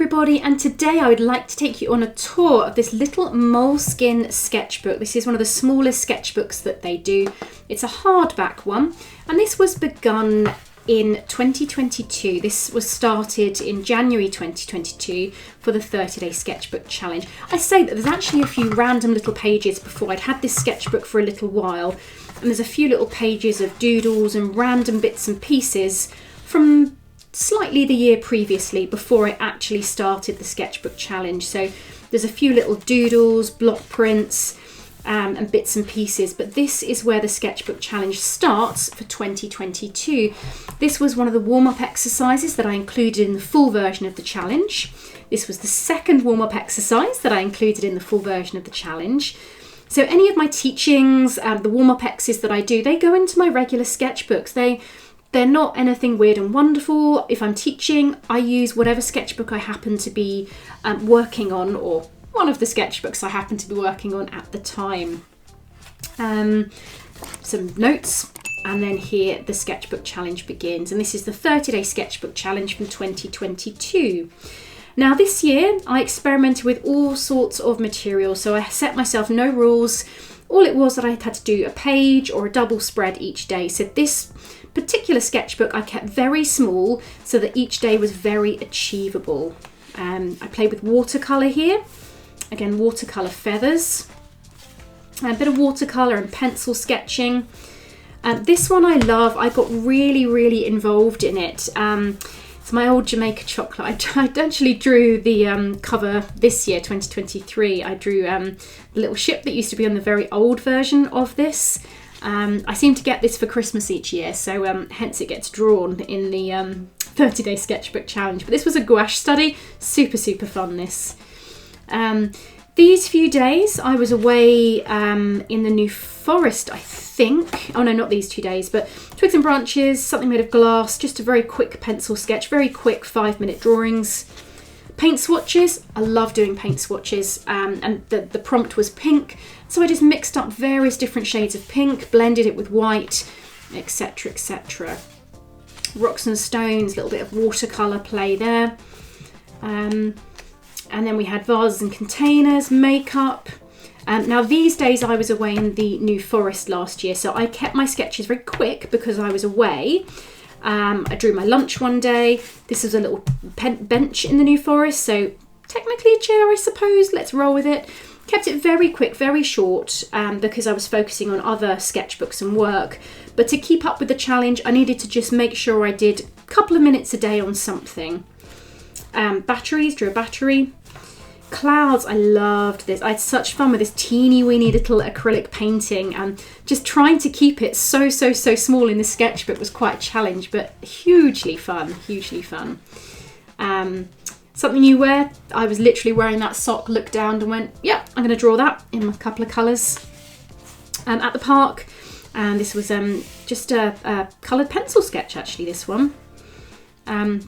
everybody, and today I would like to take you on a tour of this little moleskin sketchbook. This is one of the smallest sketchbooks that they do. It's a hardback one, and this was begun in 2022. This was started in January 2022 for the 30-day sketchbook challenge. I say that there's actually a few random little pages before. I'd had this sketchbook for a little while, and there's a few little pages of doodles and random bits and pieces from slightly the year previously before I actually started the sketchbook challenge. So there's a few little doodles, block prints, and bits and pieces, but this is where the sketchbook challenge starts for 2022. This was one of the warm-up exercises that I included in the full version of the challenge. This was the second warm-up exercise that I included in the full version of the challenge. So any of my teachings, the warm-up exercises that I do, they go into my regular sketchbooks. They're not anything weird and wonderful. If I'm teaching, I use whatever sketchbook I happen to be working on, or one of the sketchbooks I happen to be working on at the time. Some notes, and then here the sketchbook challenge begins. And this is the 30-day sketchbook challenge from 2022. Now this year I experimented with all sorts of materials, so I set myself no rules. All it was that I had to do a page or a double spread each day. So this particular sketchbook I kept very small so that each day was very achievable. I played with watercolour here. Again, watercolour feathers. A bit of watercolour and pencil sketching. This one I love. I got really involved in it. It's my old Jamaica chocolate. I actually drew the cover this year, 2023. I drew the little ship that used to be on the very old version of this. I seem to get this for Christmas each year, so hence it gets drawn in the 30-day sketchbook challenge. But this was a gouache study, super fun this. These few days I was away in the New Forest, I think. Oh no, not these 2 days, but twigs and branches, something made of glass, just a very quick pencil sketch, very quick 5-minute drawings. Paint swatches, I love doing paint swatches, and the prompt was pink, so I just mixed up various different shades of pink, blended it with white, etc, etc. Rocks and stones, a little bit of watercolour play there. And then we had vases and containers, makeup. Now these days I was away in the New Forest last year, so I kept my sketches very quick because I was away. I drew my lunch one day. This is a little bench in the New Forest, so technically a chair, I suppose. Let's roll with it. Kept it very quick, very short, because I was focusing on other sketchbooks and work. But to keep up with the challenge, I needed to just make sure I did a couple of minutes a day on something. Batteries, drew a battery. Clouds, I loved this. I had such fun with this teeny weeny little acrylic painting, and just trying to keep it so small in the sketchbook was quite a challenge, but hugely fun. Something you wear, I was literally wearing that sock, looked down and went, yeah, I'm going to draw that in a couple of colours. At the park, and this was just a coloured pencil sketch actually, this one.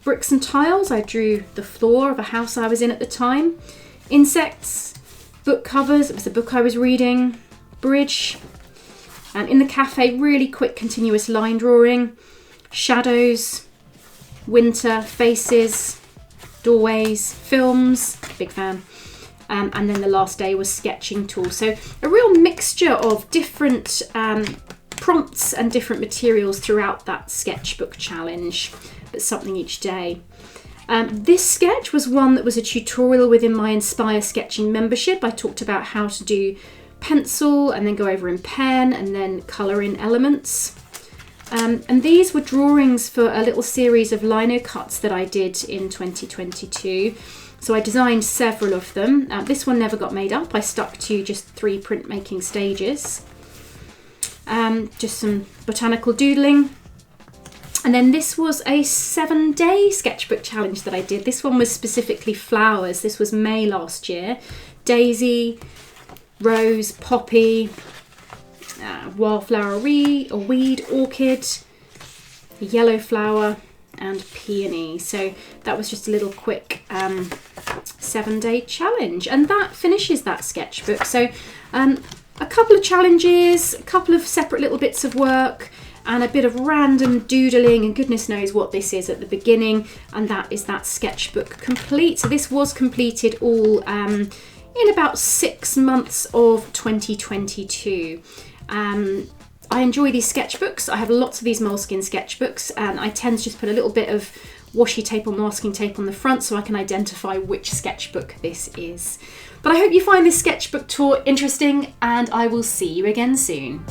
Bricks and tiles, I drew the floor of a house I was in at the time. Insects, book covers, it was the book I was reading. Bridge, in the cafe, really quick continuous line drawing. Shadows, winter, faces, doorways, films, big fan. And then the last day was sketching tools. So a real mixture of different prompts and different materials throughout that sketchbook challenge, but something each day. This sketch was one that was a tutorial within my Inspire Sketching membership. I talked about how to do pencil and then go over in pen and then colour in elements. And these were drawings for a little series of lino cuts that I did in 2022. So I designed several of them. This one never got made up. I stuck to just 3 printmaking stages. Just some botanical doodling. And then this was a 7-day sketchbook challenge that I did. This one was specifically flowers. This was May last year. Daisy, rose, poppy, wildflower or weed, orchid, yellow flower, and peony. So that was just a little quick 7-day challenge. And that finishes that sketchbook. So a couple of challenges, a couple of separate little bits of work, and a bit of random doodling, and goodness knows what this is at the beginning, and that is that sketchbook complete. So this was completed all in about 6 months of 2022. I enjoy these sketchbooks. I have lots of these moleskin sketchbooks, and I tend to just put a little bit of washi tape or masking tape on the front so I can identify which sketchbook this is. But I hope you find this sketchbook tour interesting, and I will see you again soon.